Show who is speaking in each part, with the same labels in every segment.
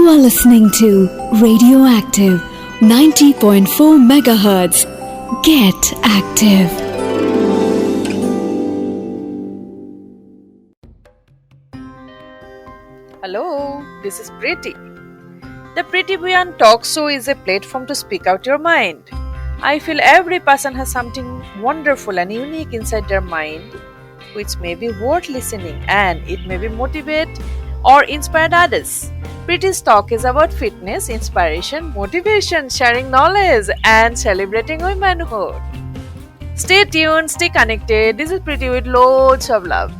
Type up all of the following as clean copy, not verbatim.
Speaker 1: You are listening to Radioactive 90.4 megahertz. Get active.
Speaker 2: Hello, this is Preeti. The Preeti Bhuyan talk show is a platform to speak out your mind. I feel every person has something wonderful and unique inside their mind which may be worth listening, and it may be motivate or inspire others. Preeti's talk is about fitness, inspiration, motivation, sharing knowledge and celebrating womanhood. Stay tuned, stay connected. This is Preeti with loads of love.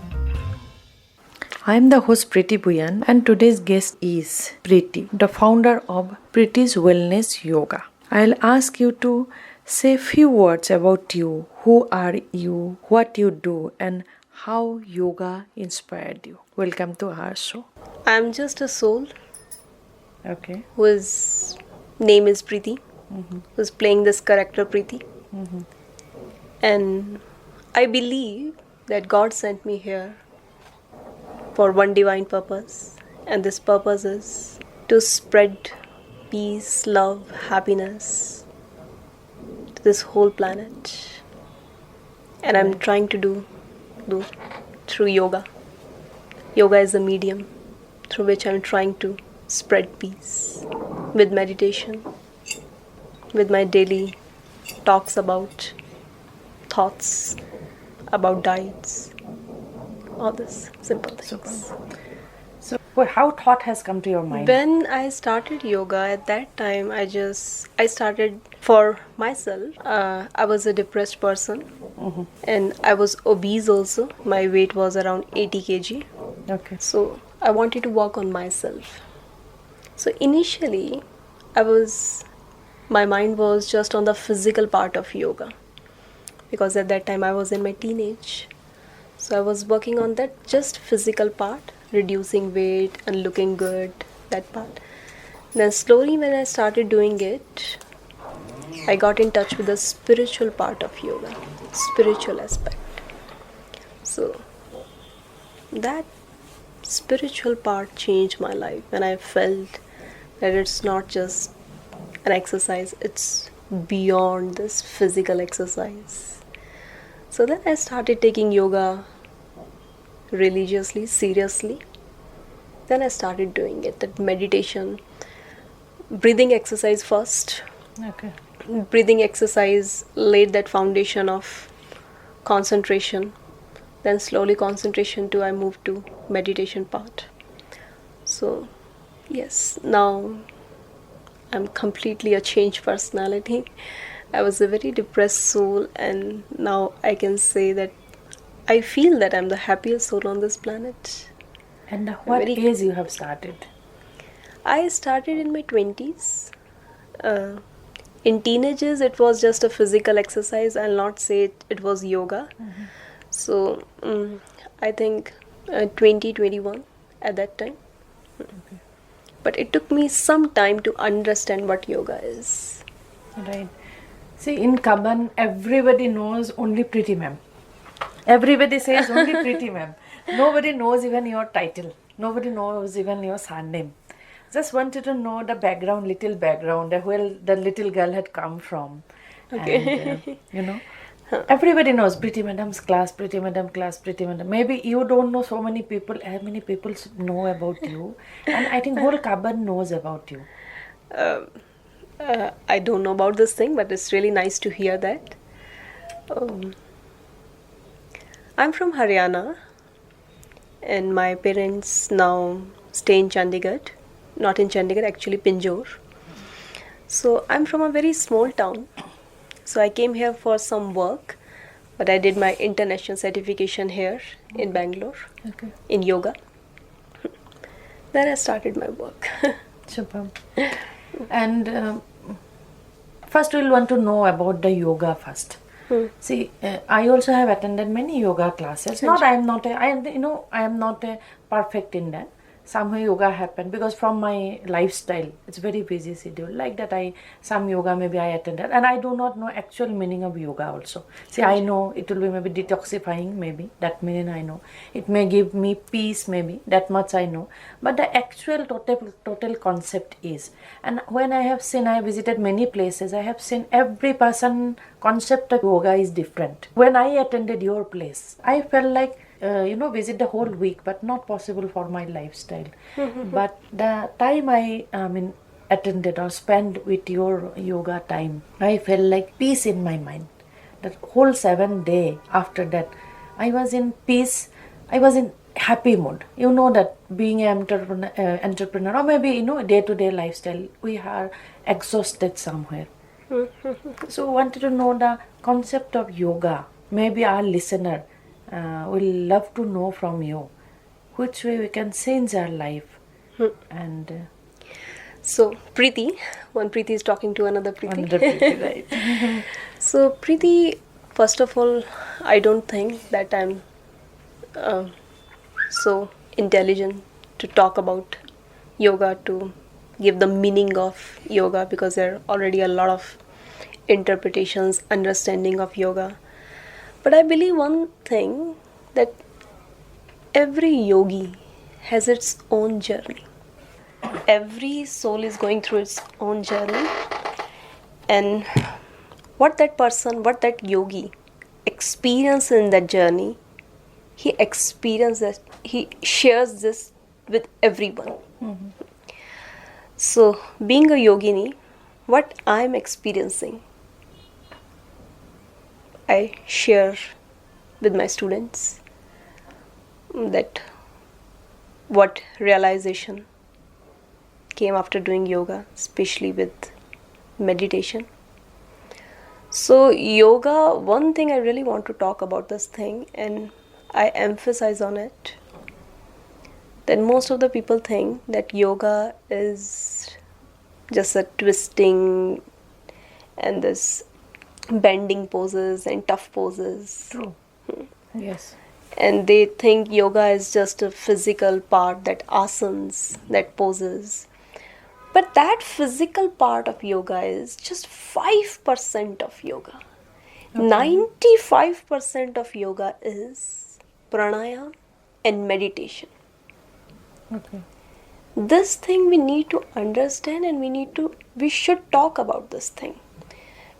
Speaker 3: I am the host Preeti Bhuyan, and today's guest is Preeti, the founder of Preeti's Wellness Yoga. I'll ask you to say a few words about you. Who are you? What you do? And how yoga inspired you. Welcome to our show.
Speaker 4: I'm just a soul
Speaker 3: Okay.
Speaker 4: whose name is Preeti, who's playing this character Preeti. And I believe that God sent me here for one divine purpose, and this purpose is to spread peace, love, happiness to this whole planet. And I'm trying to do through yoga. Yoga is the medium through which I'm trying to spread peace with meditation, with my daily talks about thoughts, about diets, all this simple things.
Speaker 3: So, how thought has come to your mind?
Speaker 4: When I started yoga, at that time I started for myself. I was a depressed person, and I was obese also. My weight was around 80 kg.
Speaker 3: Okay.
Speaker 4: So I wanted to work on myself. So initially, my mind was just on the physical part of yoga, because at that time I was in my teenage. So I was working on that just physical part, reducing weight and looking good, that part. Then slowly when I started doing it, I got in touch with the spiritual part of yoga, spiritual aspect. So that spiritual part changed my life, and I felt that it's not just an exercise, it's beyond this physical exercise. So then I started taking yoga religiously, seriously. Then I started doing it, that meditation, breathing exercise first.
Speaker 3: Okay.
Speaker 4: Breathing exercise laid that foundation of concentration. Then slowly concentration to I moved to meditation part. So yes, now I'm completely a changed personality. I was a very depressed soul, and now I can say that I feel that I'm the happiest soul on this planet.
Speaker 3: And what age you have started?
Speaker 4: I started in my 20s. In teenagers, it was just a physical exercise. I'll not say it was yoga. So I think 2021 at that time.
Speaker 3: Okay.
Speaker 4: But it took me some time to understand what yoga is.
Speaker 3: Right. See, in Cubbon, everybody knows only Preeti ma'am. Everybody says only Preeti ma'am. Nobody knows even your title. Nobody knows even your surname. Just wanted to know the background, little background, where the little girl had come from.
Speaker 4: Okay.
Speaker 3: And, everybody knows Preeti madam's class, Preeti madam class, Preeti madam. Maybe you don't know so many people. How many people know about you? And I think whole Cubbon knows about you.
Speaker 4: I don't know about this thing, but it's really nice to hear that. I'm from Haryana, and my parents now stay in Chandigarh. Not in Chandigarh, actually Pinjore. So I'm from a very small town. So I came here for some work, but I did my international certification here in Bangalore, in yoga. Then I started my work.
Speaker 3: Super. And first we'll want to know about the yoga first. See, I also have attended many yoga classes. I am not a perfect in that. somehow yoga happened, because from my lifestyle, it's very busy schedule. Like that, some yoga maybe I attended, and I do not know actual meaning of yoga also. See, I know it will be maybe detoxifying, maybe that meaning I know. It may give me peace, maybe that much I know. But the actual total concept is, and when I have seen, I have visited many places, I have seen every person concept of yoga is different. When I attended your place, I felt like visit the whole week, but not possible for my lifestyle. But the time I attended or spent with your yoga time, I felt like peace in my mind. That whole 7 day after that, I was in peace. I was in happy mood. You know that being an entrepreneur, or maybe day-to-day lifestyle, we are exhausted somewhere. So wanted to know the concept of yoga. Maybe our listener will love to know from you which way we can change our life. And
Speaker 4: So, Preeti, one Preeti is talking to another Preeti.
Speaker 3: another Preeti, right?
Speaker 4: So, Preeti, first of all, I don't think that I'm so intelligent to talk about yoga, to give the meaning of yoga, because there are already a lot of interpretations, understanding of yoga. But I believe one thing, that every yogi has its own journey. Every soul is going through its own journey, and what that person, what that yogi experiences in that journey, he shares this with everyone. So, being a yogini, what I'm experiencing, I share with my students, that what realization came after doing yoga, especially with meditation. So yoga, one thing I really want to talk about this thing, and I emphasize on it, that most of the people think that yoga is just a twisting and this bending poses and tough poses.
Speaker 3: True. Yes.
Speaker 4: And they think yoga is just a physical part, that asanas, that poses. But that physical part of yoga is just 5% of yoga. Okay. 95% of yoga is pranayama and meditation.
Speaker 3: Okay.
Speaker 4: This thing we need to understand, and we should talk about this thing.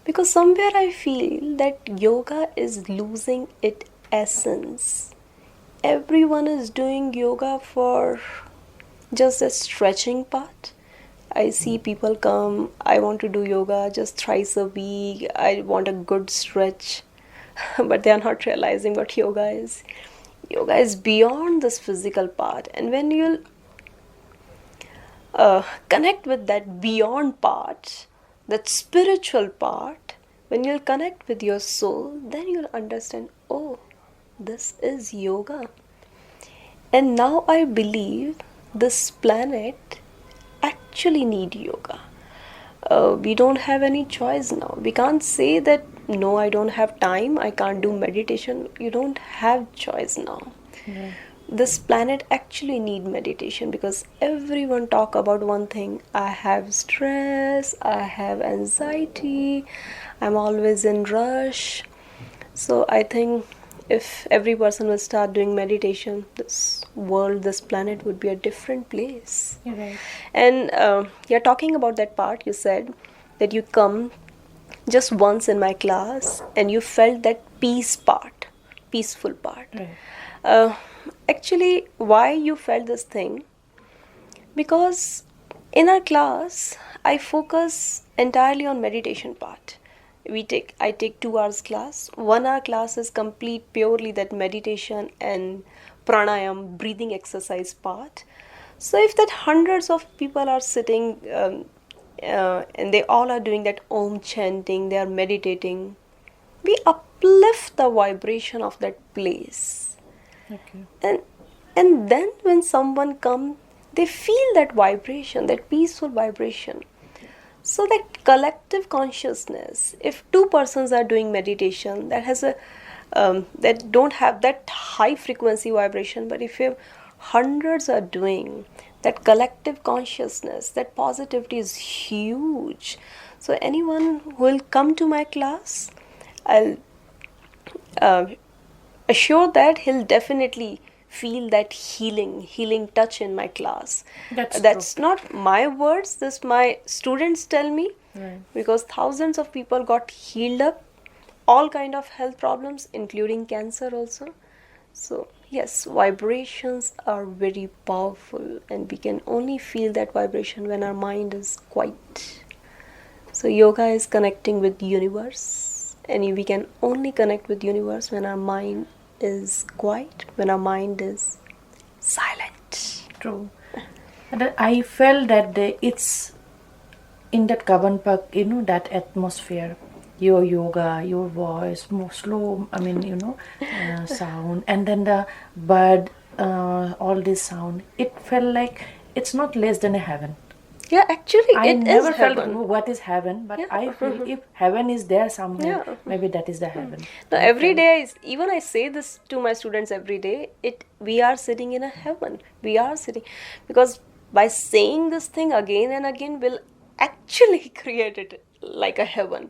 Speaker 4: Because somewhere I feel that yoga is losing its essence. Everyone is doing yoga for just a stretching part. I see people come, I want to do yoga just thrice a week, I want a good stretch. But they are not realizing what yoga is. Yoga is beyond this physical part. And when you'll connect with that beyond part, that spiritual part, when you'll connect with your soul, then you'll understand, oh, this is yoga. And now I believe this planet actually need yoga. We don't have any choice now. We can't say that, no, I don't have time, I can't do meditation. You don't have choice now.
Speaker 3: Yeah.
Speaker 4: This planet actually need meditation, because everyone talk about one thing: I have stress, I have anxiety, I'm always in rush. So I think if every person will start doing meditation, this world, this planet would be a different place.
Speaker 3: You're right.
Speaker 4: And you're talking about that part. You said that you come just once in my class and you felt that peaceful part.
Speaker 3: Right.
Speaker 4: Actually, why you felt this thing? Because in our class, I focus entirely on meditation part. I take 2 hours class. 1 hour class is complete purely that meditation and pranayam, breathing exercise part. So if that hundreds of people are sitting and they all are doing that om chanting, they are meditating, we uplift the vibration of that place.
Speaker 3: Okay.
Speaker 4: And then when someone comes, they feel that vibration, that peaceful vibration. So that collective consciousness, if 2 persons are doing meditation that has that don't have that high frequency vibration, but if you have hundreds are doing, that collective consciousness, that positivity is huge. So anyone who will come to my class, I'll uh, assure that he'll definitely feel that healing touch in my class. That's
Speaker 3: true.
Speaker 4: not my words, this my students tell me.
Speaker 3: Right.
Speaker 4: Because thousands of people got healed up, all kind of health problems including cancer also. So yes, vibrations are very powerful, and we can only feel that vibration when our mind is quiet. So yoga is connecting with universe, and we can only connect with universe when our mind is quiet, when our mind is silent.
Speaker 3: True. And I felt that it's in that Cubbon Park, that atmosphere, your yoga, your voice, more slow, sound, and then the bird, all this sound, it felt like it's not less than a heaven.
Speaker 4: Yeah, actually,
Speaker 3: I
Speaker 4: it is
Speaker 3: never felt
Speaker 4: heaven.
Speaker 3: what is heaven, but
Speaker 4: Yeah.
Speaker 3: I feel if heaven is there somewhere,
Speaker 4: Yeah.
Speaker 3: maybe that is the heaven.
Speaker 4: Now,
Speaker 3: I
Speaker 4: every
Speaker 3: felt-
Speaker 4: day, even I say this to my students every day. We are sitting in a heaven. We are sitting, because by saying this thing again and again, will actually create it like a heaven,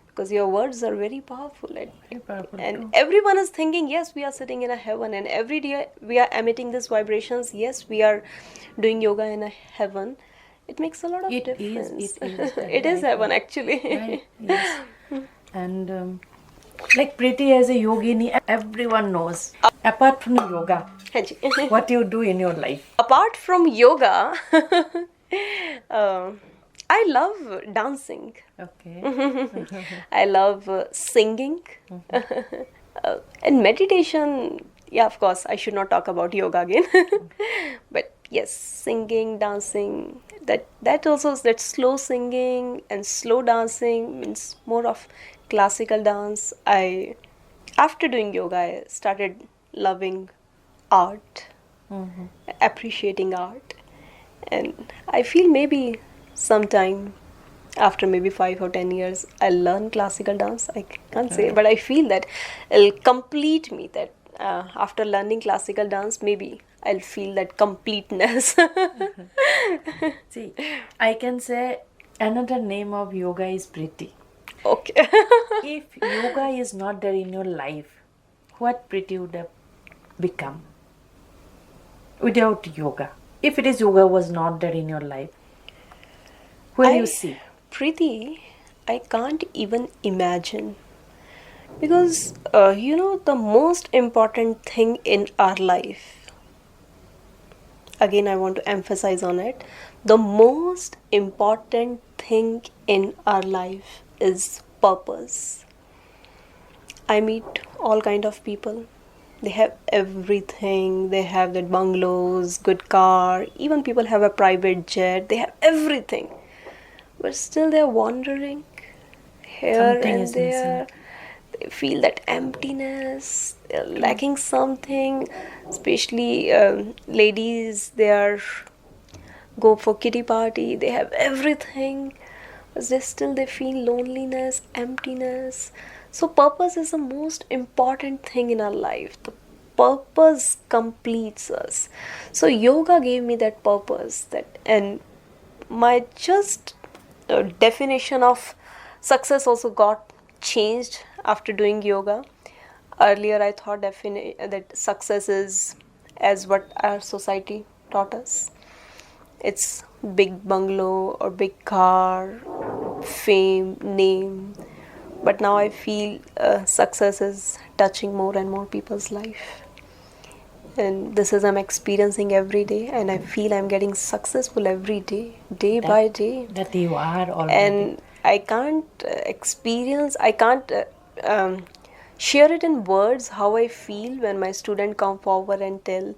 Speaker 4: because your words are very powerful,
Speaker 3: Very powerful,
Speaker 4: and
Speaker 3: true.
Speaker 4: everyone is thinking, yes, we are sitting in a heaven, and every day we are emitting these vibrations. Yes, we are doing yoga in a heaven. It makes a lot of
Speaker 3: It
Speaker 4: difference.
Speaker 3: is.
Speaker 4: It is heaven, actually.
Speaker 3: Right, yes. And like Preeti as a yogini, everyone knows. Apart from yoga,
Speaker 4: Hanji.
Speaker 3: what you do in your life?
Speaker 4: Apart from yoga, uh, I love dancing.
Speaker 3: Okay.
Speaker 4: I love singing. And meditation, yeah, of course, I should not talk about yoga again. But yes, singing, dancing, that also, that slow singing and slow dancing means more of classical dance. After doing yoga, I started loving art, appreciating art. And I feel maybe sometime after maybe 5 or 10 years, I'll learn classical dance. I can't say, but I feel that it'll complete me. That after learning classical dance, maybe I'll feel that completeness.
Speaker 3: See, I can say another name of yoga is Preeti.
Speaker 4: Okay.
Speaker 3: If yoga is not there in your life, what Preeti would have become without yoga? If it is yoga was not there in your life, where you see?
Speaker 4: Preeti, I can't even imagine. Because, the most important thing in our life, again, I want to emphasize on it, the most important thing in our life is purpose. I meet all kind of people. They have everything. They have that bungalows, good car. Even people have a private jet. They have everything. But still they're wandering here
Speaker 3: Something
Speaker 4: and
Speaker 3: is
Speaker 4: there.
Speaker 3: missing.
Speaker 4: They feel that emptiness. They're lacking something. Especially ladies, they are go for kitty party. They have everything, but they feel loneliness, emptiness. So purpose is the most important thing in our life. The purpose completes us. So yoga gave me that purpose, and my just definition of success also got changed after doing yoga. Earlier I thought that success is as what our society taught us. It's big bungalow or big car, fame, name. But now I feel success is touching more and more people's life. And this is I'm experiencing every day, and I feel I'm getting successful every day, day by day.
Speaker 3: That you are already.
Speaker 4: And I can't share it in words how I feel when my student come forward and tell,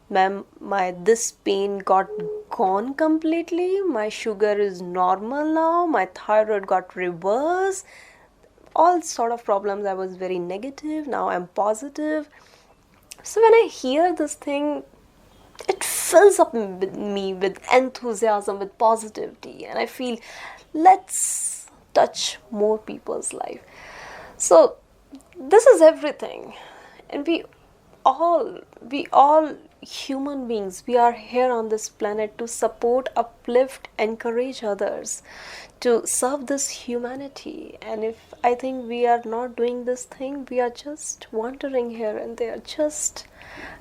Speaker 4: ma'am, this pain got gone completely, my sugar is normal now, my thyroid got reversed, all sort of problems. I was very negative, now I'm positive. So when I hear this thing, it fills up me with enthusiasm, with positivity, and I feel, let's touch more people's life. So this is everything, and we all human beings. We are here on this planet to support, uplift, encourage others, to serve this humanity. And if I think we are not doing this thing, we are just wandering here and there, just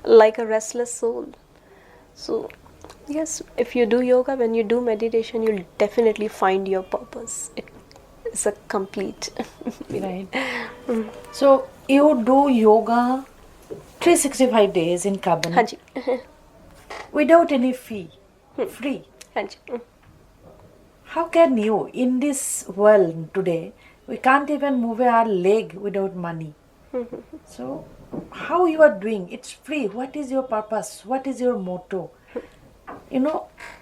Speaker 4: like a restless soul. So, yes, if you do yoga, when you do meditation, you'll definitely find your purpose. It's a complete.
Speaker 3: Right. So you do yoga 365 days in Cubbon
Speaker 4: Hanji.
Speaker 3: without any fee, free.
Speaker 4: Hanji.
Speaker 3: How can you, in this world today, we can't even move our leg without money. So how you are doing? It's free. What is your purpose? What is your motto?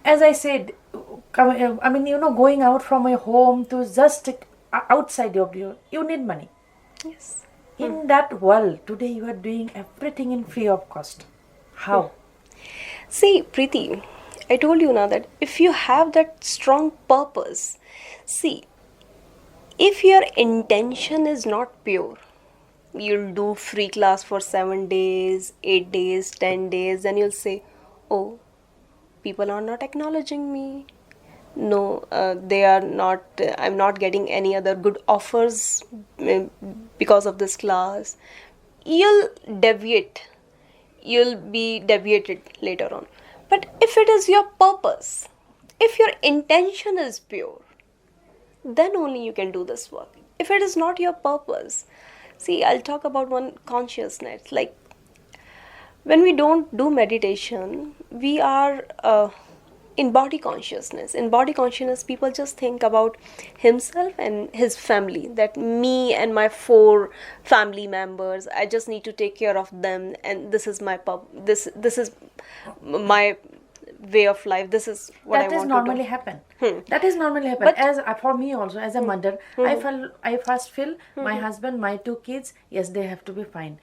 Speaker 3: As I said, going out from a home to just outside you need money.
Speaker 4: Yes.
Speaker 3: In that world, today you are doing everything in free of cost. How?
Speaker 4: See, Preeti, I told you now that if you have that strong purpose, see, if your intention is not pure, you'll do free class for 7 days, 8 days, 10 days, then you'll say, oh, people are not acknowledging me. No, they are not, I'm not getting any other good offers because of this class. You'll deviate. You'll be deviated later on. But if it is your purpose, if your intention is pure, then only you can do this work. If it is not your purpose, see, I'll talk about one consciousness. Like, when we don't do meditation, we are in body consciousness. In body consciousness, people just think about himself and his family. That me and my 4 family members, I just need to take care of them, and this is my this is my way of life. This is what I want to do.
Speaker 3: That is normally happen. That is normally happen.
Speaker 4: But
Speaker 3: as for me also, as a mother, I first feel my husband, my 2 kids, yes, they have to be fine.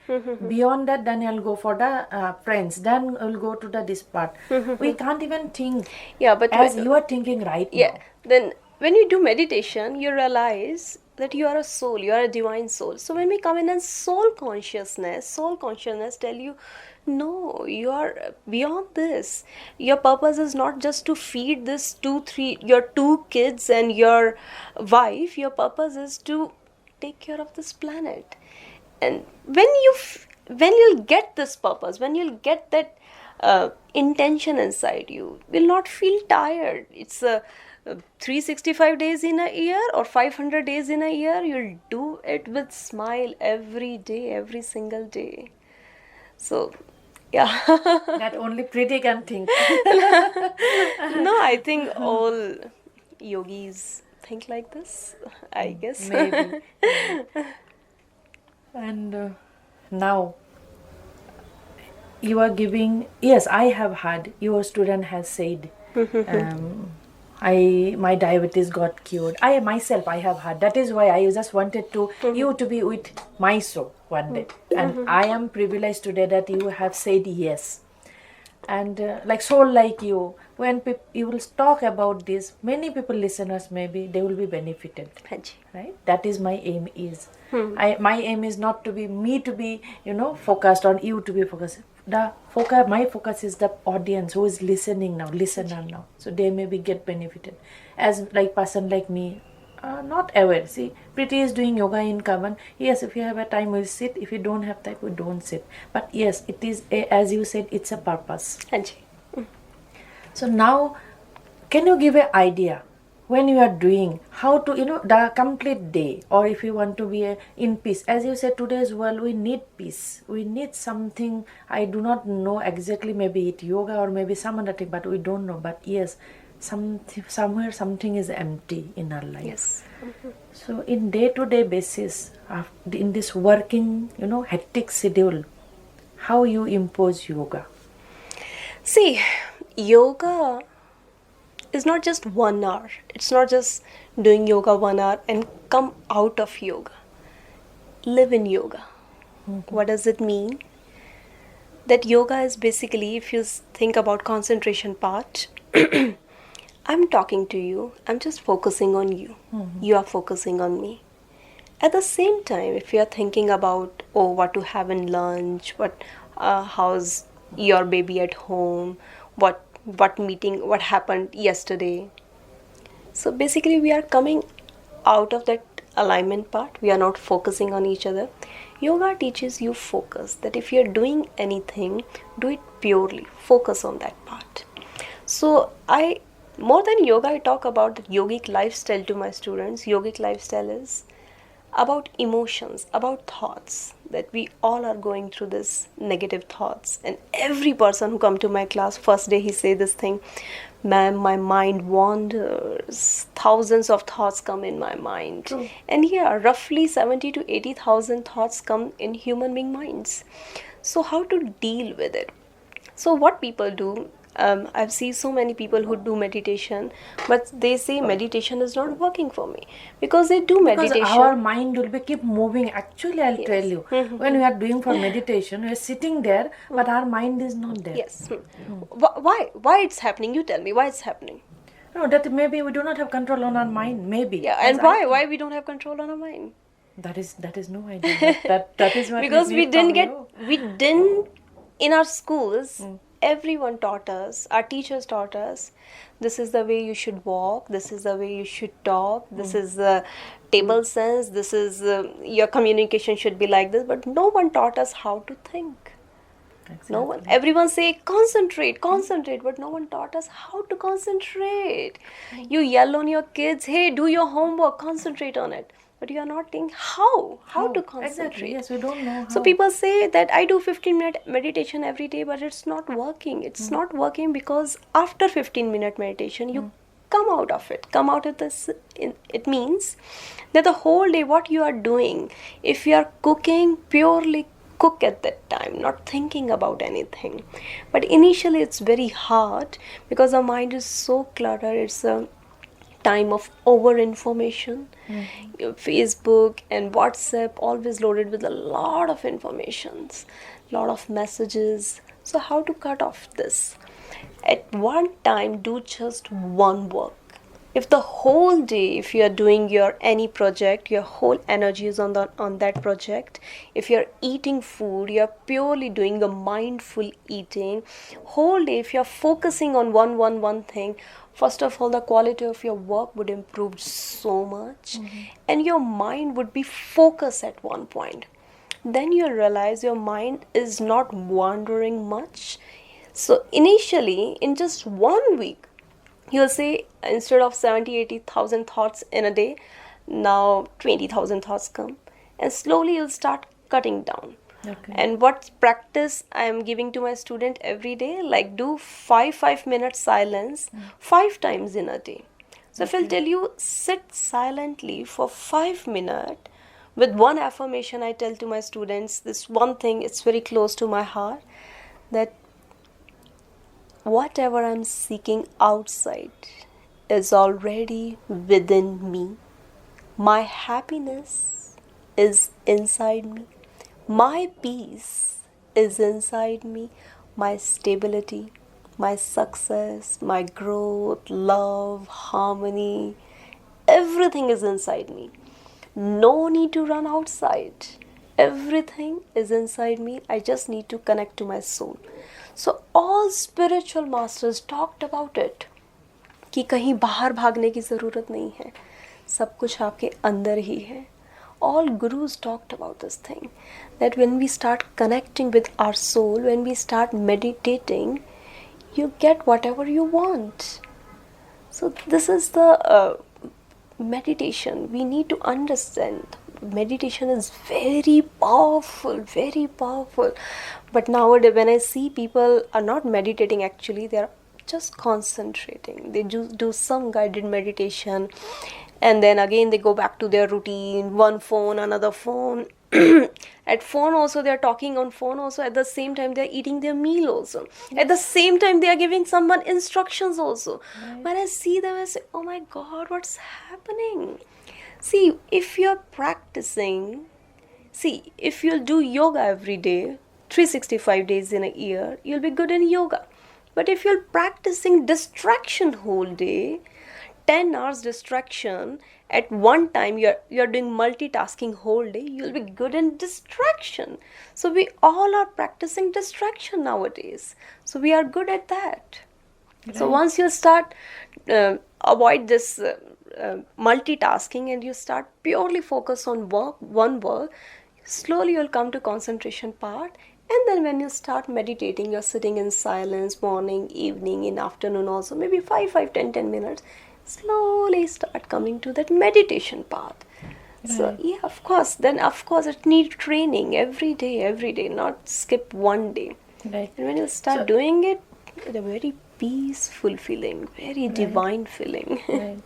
Speaker 3: Beyond that, then I'll go for the friends. Then I'll go to this part. We can't even think.
Speaker 4: Yeah, but
Speaker 3: as you are thinking right now.
Speaker 4: Then when you do meditation, you realize that you are a soul. You are a divine soul. So when we come in and soul consciousness tell you, no, you are beyond this. Your purpose is not just to feed your 2 kids and your wife. Your purpose is to take care of this planet. And when you'll get this purpose, when you'll get that intention inside you, will not feel tired. It's 365 days in a year or 500 days in a year. You'll do it with smile every day, every single day. So, yeah.
Speaker 3: That only Preeti can think.
Speaker 4: No, I think all yogis think like this, I guess.
Speaker 3: Maybe. And now you are giving, yes, I have had, your student has said, my diabetes got cured. I have had. That is why I just wanted you to be with my soul one day. And I am privileged today that you have said yes. And like soul like you, when you will talk about this, many people, listeners, maybe they will be benefited. Right? That is my aim is. My aim is not to be me to be, focused on you to be focused. My focus is the audience who is listening now, listener now. So they maybe get benefited. As like person like me, not aware. See, Preeti is doing yoga in Cubbon. Yes, if you have a time, we'll sit. If you don't have time, we don't sit. But yes, it is, as you said, it's a purpose. So now, can you give an idea when you are doing how to, the complete day, or if you want to be in peace? As you said, today's world, we need peace. We need something. I do not know exactly, maybe it yoga or maybe some other thing, but we don't know. But yes, somewhere something is empty in our life.
Speaker 4: Yes.
Speaker 3: So in day-to-day basis, in this working, hectic schedule, how you impose yoga?
Speaker 4: See, yoga is not just 1 hour. It's not just doing yoga 1 hour and come out of yoga. Live in yoga. What does it mean? That yoga is basically, if you think about concentration part, I'm talking to you. I'm just focusing on you. You are focusing on me. At the same time, if you are thinking about, what to have in lunch, how's your baby at home, what meeting, what happened yesterday. So basically, we are coming out of that alignment part. We are not focusing on each other. Yoga teaches you focus, that if you're doing anything, do it purely. Focus on that part. So more than yoga, I talk about the yogic lifestyle to my students. Yogic lifestyle is about emotions, about thoughts, that we all are going through this negative thoughts. And every person who come to my class, first day he say this thing, ma'am, my mind wanders, thousands of thoughts come in my mind.
Speaker 3: True.
Speaker 4: And yeah, roughly 70 to 80,000 thoughts come in human being minds. So how to deal with it? So what people do, I've seen so many people who do meditation, but they say meditation is not working for me, because they do meditation.
Speaker 3: Because our mind will be keep moving. Actually, I'll
Speaker 4: Yes.
Speaker 3: tell you, when we are doing for meditation, we are sitting there, but our mind is not there.
Speaker 4: Yes. Why it's happening? You tell me why it's happening.
Speaker 3: No, that maybe we do not have control on our mind. Maybe.
Speaker 4: Yeah, and
Speaker 3: As I think.
Speaker 4: why we don't have control on our mind?
Speaker 3: That is no idea. That is what
Speaker 4: Because we
Speaker 3: need
Speaker 4: didn't
Speaker 3: from
Speaker 4: get
Speaker 3: you.
Speaker 4: we didn't in our schools. Everyone taught us, our teachers taught us, this is the way you should walk, this is the way you should talk, this is the table sense, this is your communication should be like this, but no one taught us how to think. No one. Everyone say concentrate, but no one taught us how to concentrate. You yell on your kids, hey, do your homework, concentrate on it. But you are not thinking how to concentrate.
Speaker 3: Exactly. Yes, we don't know how.
Speaker 4: So people say that I do 15-minute meditation every day, but it's not working. It's not working because after 15-minute meditation, you come out of it. Come out of this. It means that the whole day, what you are doing, if you are cooking, purely cook at that time, not thinking about anything. But initially, it's very hard because the mind is so cluttered. It's a time of over information. Facebook and WhatsApp always loaded with a lot of informations, lot of messages. So how to cut off this? At one time, do just one work. If the whole day, if you are doing your any project, your whole energy is on that project. If you are eating food, you are purely doing a mindful eating. Whole day, if you are focusing on one thing, first of all, the quality of your work would improve so much, and your mind would be focused at one point. Then you realize your mind is not wandering much. So initially, in just 1 week, you'll say instead of 70,000-80,000 thoughts in a day, now 20,000 thoughts come, and slowly you'll start cutting down.
Speaker 3: Okay.
Speaker 4: And what practice I am giving to my student every day, like do 5-minute silence 5 times in a day. So if I'll tell you, sit silently for 5 minutes with one affirmation, I tell to my students this one thing, it's very close to my heart, that whatever I'm seeking outside is already within me. My happiness is inside me. My peace is inside me. My stability, my success, my growth, love, harmony, everything is inside me. No need to run outside. Everything is inside me. I just need to connect to my soul. So all spiritual masters talked about it, कि कहीं बाहर भागने की ज़रूरत नहीं है, सब कुछ आपके अंदर ही है. All gurus talked about this thing, that when we start connecting with our soul, when we start meditating, you get whatever you want. So this is the meditation. We need to understand meditation is very powerful, very powerful. But nowadays when I see people are not meditating, actually they are just concentrating. They do some guided meditation, and then again they go back to their routine, one phone, another phone. At phone also they are talking on phone also, at the same time they are eating their meal also, at the same time they are giving someone instructions also. When I see them, I say, oh my god, what's happening? See, if you're practicing, if you'll do yoga every day, 365 days in a year, you'll be good in yoga. But if you're practicing distraction whole day, 10 hours distraction at one time, you're doing multitasking whole day, you'll be good in distraction. So we all are practicing distraction nowadays, so we are good at that. So once you start avoid this multitasking, and you start purely focus on one work, slowly you'll come to concentration part. And then when you start meditating, you're sitting in silence, morning, evening, in afternoon also, maybe 10 minutes, slowly start coming to that meditation path. So yeah, of course it needs training every day, not skip one day.
Speaker 3: Right.
Speaker 4: And when you start doing it, it's a very peaceful feeling, very divine feeling.
Speaker 3: Right.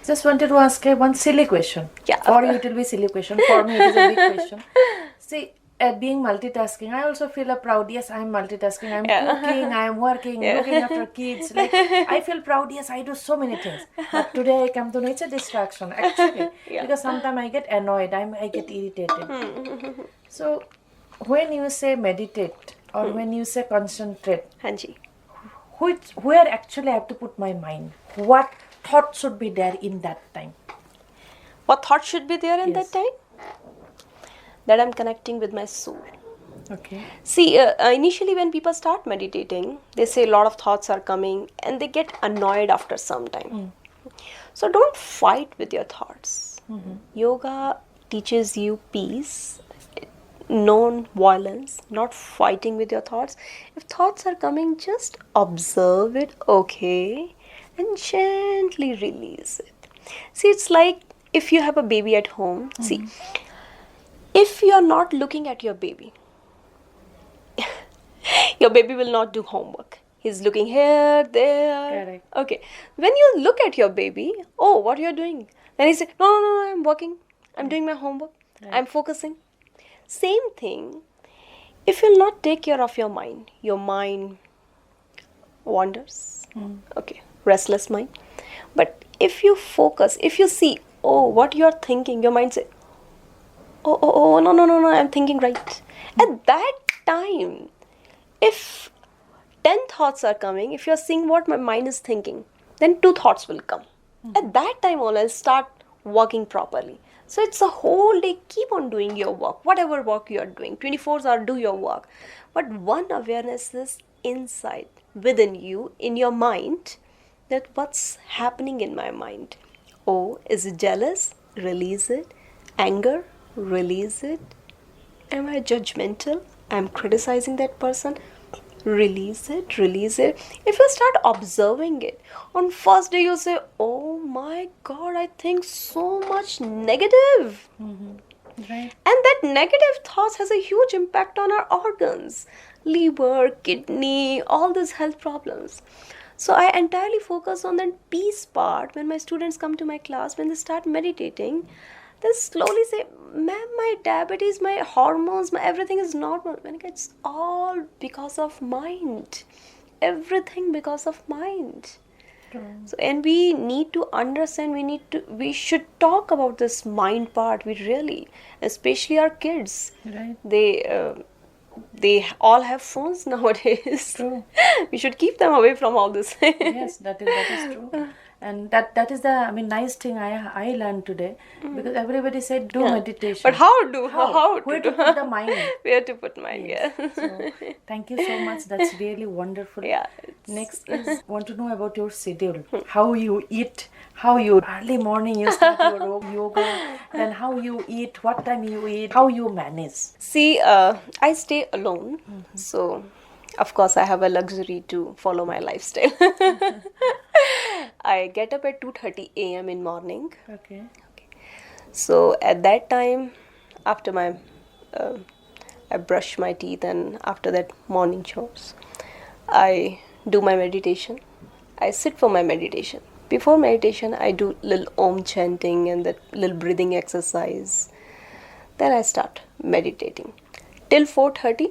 Speaker 3: Just wanted to ask one silly question.
Speaker 4: Yeah,
Speaker 3: For you it will be silly question. For me it is a big question. See, at being multitasking, I also feel a proud. Yes, I am multitasking. I am cooking, I am working, looking after kids. Like, I feel proud. Yes, I do so many things. But today I come to know it's a distraction actually, because sometimes I get annoyed. I get irritated. So, when you say meditate or when you say concentrate,
Speaker 4: Hanji.
Speaker 3: where actually I have to put my mind? What thought should be there in that time?
Speaker 4: What thought should be there in that time? That I'm connecting with my soul.
Speaker 3: Okay.
Speaker 4: See, initially when people start meditating, they say a lot of thoughts are coming and they get annoyed after some time. So don't fight with your thoughts. Yoga teaches you peace, non-violence, not fighting with your thoughts. If thoughts are coming, just observe it, okay, and gently release it. See, it's like if you have a baby at home. See, if you are not looking at your baby, your baby will not do homework. He's looking here, there.
Speaker 3: Correct.
Speaker 4: Okay. When you look at your baby, oh, what you're doing? Then he says, no, I'm working. I'm doing my homework. I'm focusing. Same thing. If you'll not take care of your mind wanders. Okay. Restless mind. But if you focus, if you see, oh, what you're thinking, your mind says, oh, no, I'm thinking right. At that time, if 10 thoughts are coming, if you're seeing what my mind is thinking, then 2 thoughts will come. At that time, I'll start working properly. So it's a whole day, keep on doing your work, whatever work you are doing, 24 hours, do your work. But one awareness is inside, within you, in your mind, that what's happening in my mind. Oh, is it jealous? Release it. Anger? Release it. Am I judgmental? I'm criticizing that person. Release it. If you start observing it, on first day you say, oh my God, I think so much negative.
Speaker 3: Right.
Speaker 4: And that negative thoughts has a huge impact on our organs, liver, kidney, all these health problems. So I entirely focus on that peace part. When my students come to my class, when they start meditating, they slowly say, ma'am, my diabetes, my hormones, my everything is normal. When it's all because of mind. Everything because of mind. So, and we need to understand, we should talk about this mind part. We really, especially our kids.
Speaker 3: Right.
Speaker 4: They all have phones nowadays.
Speaker 3: True.
Speaker 4: We should keep them away from all this.
Speaker 3: Yes, that is true. And that is the nice thing I learned today, because everybody said do meditation.
Speaker 4: But how
Speaker 3: Where to put the mind?
Speaker 4: Where to put mind?
Speaker 3: Yes.
Speaker 4: Yeah.
Speaker 3: So thank you so much. That's really wonderful.
Speaker 4: Yeah.
Speaker 3: Next is want to know about your schedule. How you eat, how you early morning you start your yoga, and how you eat, what time you eat, how you manage.
Speaker 4: See, I stay alone, so of course I have a luxury to follow my lifestyle. I get up at 2:30 a.m. in morning.
Speaker 3: Okay.
Speaker 4: So at that time, after my I brush my teeth, and after that morning chores, I do my meditation. I sit for my meditation. Before meditation, I do little Om chanting and that little breathing exercise. Then I start meditating till 4:30.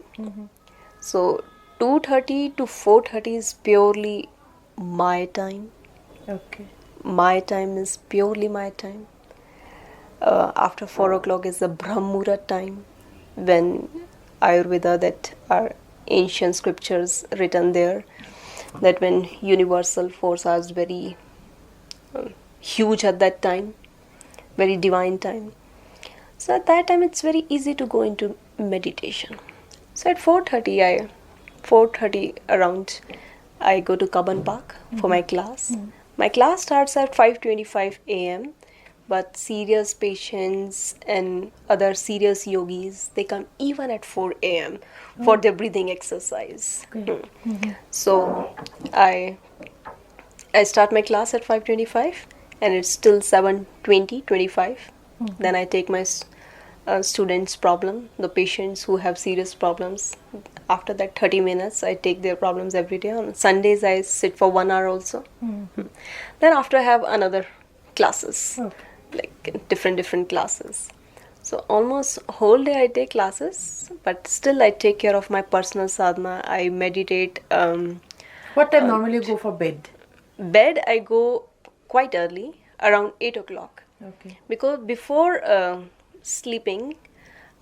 Speaker 4: So 2:30 to 4:30 is purely my time.
Speaker 3: Okay.
Speaker 4: My time is purely my time. After 4 o'clock is the Brahmura time, when Ayurveda, that are ancient scriptures written there, that when universal force is very huge at that time, very divine time. So at that time it's very easy to go into meditation. So at 4:30 around, I go to Cubbon Park for my class. My class starts at 5:25 a.m. But serious patients and other serious yogis, they come even at 4 a.m. for their breathing exercise. So I start my class at 5:25 and it's still 7:20, 25. Then I take my students' problem, the patients who have serious problems. After that 30 minutes, I take their problems every day. On Sundays, I sit for 1 hour also. Then after I have another classes, like different classes. So almost whole day I take classes, but still I take care of my personal sadhana. I meditate.
Speaker 3: What time normally you go for bed?
Speaker 4: Bed I go quite early, around 8 o'clock.
Speaker 3: Okay.
Speaker 4: Because before sleeping,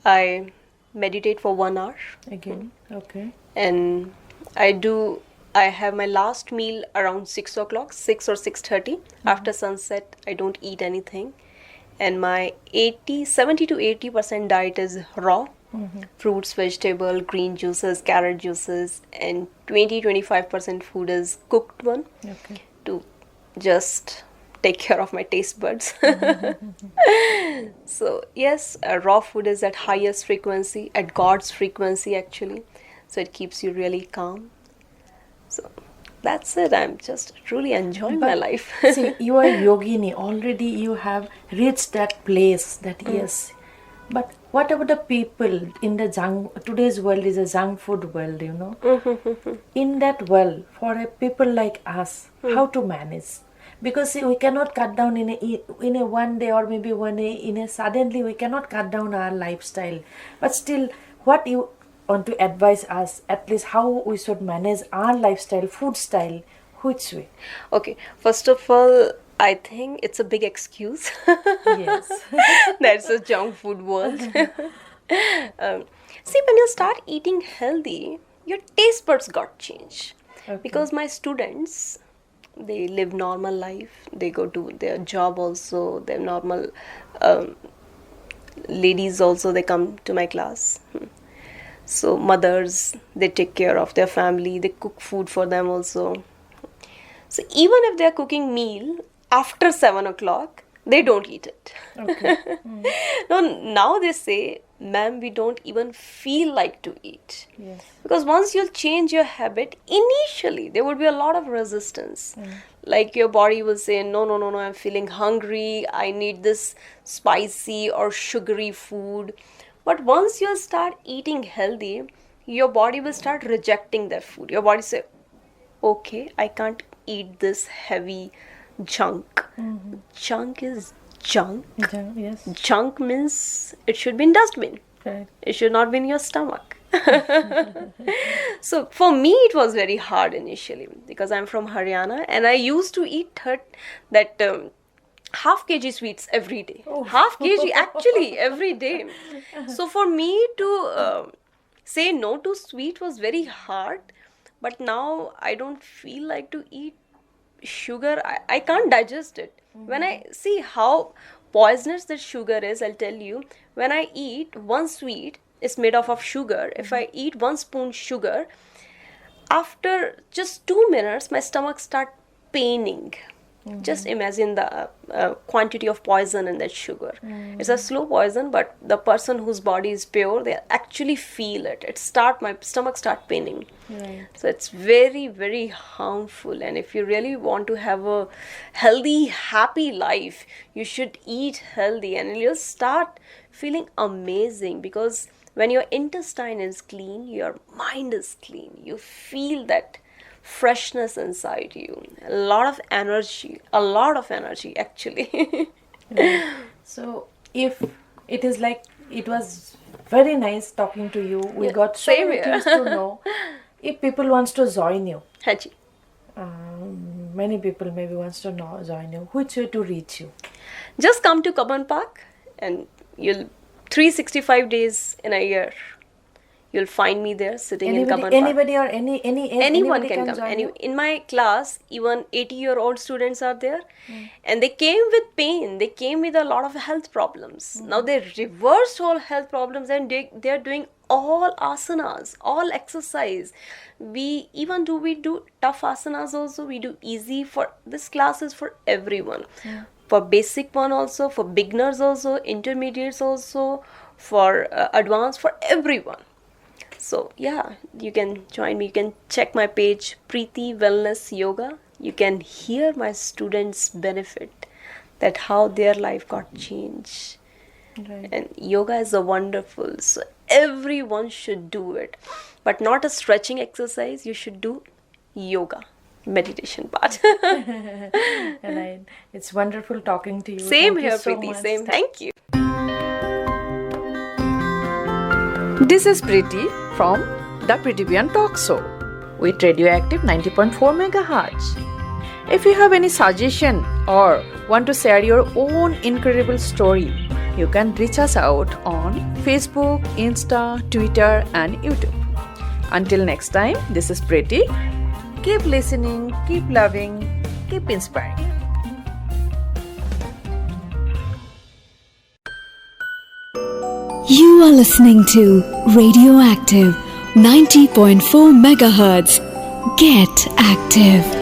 Speaker 4: I meditate for 1 hour.
Speaker 3: Again. Okay.
Speaker 4: And I have my last meal around 6 o'clock, 6 or 6:30. After sunset, I don't eat anything. And my 70 to 80% diet is raw. Fruits, vegetable, green juices, carrot juices, and 20-25% food is cooked one.
Speaker 3: Okay.
Speaker 4: To just take care of my taste buds. So yes, raw food is at highest frequency, at God's frequency actually. So it keeps you really calm. So that's it. I'm just truly enjoying my life.
Speaker 3: See, you are yogini. Already you have reached that place, that yes. But what about the people in the today's world is a junk food world, you know? In that world, for a people like us, how to manage? Because see, we cannot cut down in a one day or maybe suddenly we cannot cut down our lifestyle. But still, what you want to advise us, at least how we should manage our lifestyle, food style, which way?
Speaker 4: Okay, first of all, I think it's a big excuse.
Speaker 3: Yes.
Speaker 4: That's a junk food world. See, when you start eating healthy, your taste buds got changed.
Speaker 3: Okay.
Speaker 4: Because my students, they live normal life. They go to their job also. They're normal. Ladies also, they come to my class. So mothers, they take care of their family. They cook food for them also. So even if they're cooking meal after 7 o'clock, they don't eat it.
Speaker 3: Okay.
Speaker 4: No, now they say, ma'am, we don't even feel like to eat.
Speaker 3: Yes.
Speaker 4: Because once you'll change your habit, initially there would be a lot of resistance. Like your body will say, no, I'm feeling hungry. I need this spicy or sugary food. But once you'll start eating healthy, your body will start rejecting that food. Your body say, okay, I can't eat this heavy junk. Junk is junk.
Speaker 3: Yes.
Speaker 4: Junk means it should be in dustbin.
Speaker 3: Right.
Speaker 4: It should not be in your stomach. So for me it was very hard initially because I'm from Haryana and I used to eat half kg sweets every day. Half kg actually every day. So for me to say no to sweet was very hard. But now I don't feel like to eat sugar. I can't digest it. When I see how poisonous that sugar is, I'll tell you, when I eat one sweet, it's made of sugar. If I eat 1 spoon sugar, after just 2 minutes, my stomach start paining. Just imagine the quantity of poison in that sugar. It's a slow poison, but the person whose body is pure, they actually feel it. My stomach start paining.
Speaker 3: Right.
Speaker 4: So it's very, very harmful. And if you really want to have a healthy, happy life, you should eat healthy and you'll start feeling amazing because when your intestine is clean, your mind is clean. You feel that freshness inside you, a lot of energy actually.
Speaker 3: So if it is like, it was very nice talking to you, we got so
Speaker 4: same
Speaker 3: many
Speaker 4: here.
Speaker 3: things to know. If people wants to join you,
Speaker 4: Haji.
Speaker 3: many people maybe wants to join you, which way to reach you?
Speaker 4: Just come to Cubbon Park and you'll 365 days in a year You'll find me there sitting in Cubbon Park.
Speaker 3: Anybody or
Speaker 4: Anyone can come.
Speaker 3: join you?
Speaker 4: In my class, even 80-year-old students are there, and they came with pain. They came with a lot of health problems. Now they reversed all health problems, and they are doing all asanas, all exercise. We do tough asanas also. We do easy. For this class is for everyone. For basic one also, for beginners also, intermediates also, for advanced, for everyone. So yeah, you can join me. You can check my page, Preeti Wellness Yoga. You can hear my students' benefit, that how their life got changed.
Speaker 3: Right.
Speaker 4: And yoga is a wonderful. So everyone should do it, but not a stretching exercise. You should do yoga, meditation part.
Speaker 3: Right. It's wonderful talking to you.
Speaker 4: Same
Speaker 3: Thank you
Speaker 4: here,
Speaker 3: so
Speaker 4: Preeti.
Speaker 3: much.
Speaker 4: Same. Thank you.
Speaker 2: This is Preeti from the Preeti Bhuyan Talk Show with Radioactive 90.4 MHz. If you have any suggestion or want to share your own incredible story, you can reach us out on Facebook, Insta, Twitter, and YouTube. Until next time, this is Preeti. Keep listening, keep loving, keep inspiring.
Speaker 1: You are listening to Radioactive 90.4 MHz. Get active.